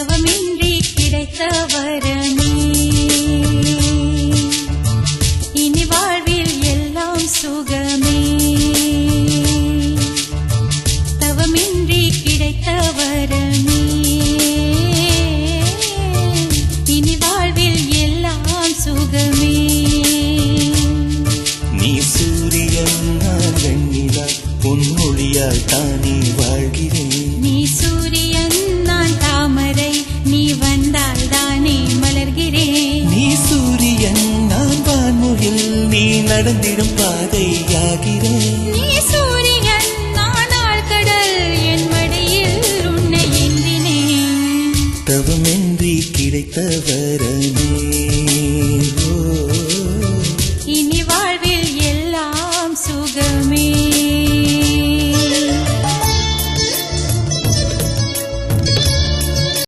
தவமின்றி கிடைத்த வரமே இனி வாழ்வில் எல்லாம் சுகமே தவமின்றி கிடைத்த வரமே இனி வாழ்வில் எல்லாம் சுகமே நீ சூரியன் நான் வெண்ணிலா பொன்மொழியால் தானே வாழ்கிறேன் நீ சூரியன் நான் தாமரை நீ வந்தால் தானே மலர்கிறேன் நீ சூரியன் நான் வான்முகில் நீ நடந்திடும் பாதையாகிறேன் நீ சூரியன் நான் ஆழ்கடல் என் மடியில் உன்னை ஏந்தினேன் தவமின்றி கிடைத்த வரமே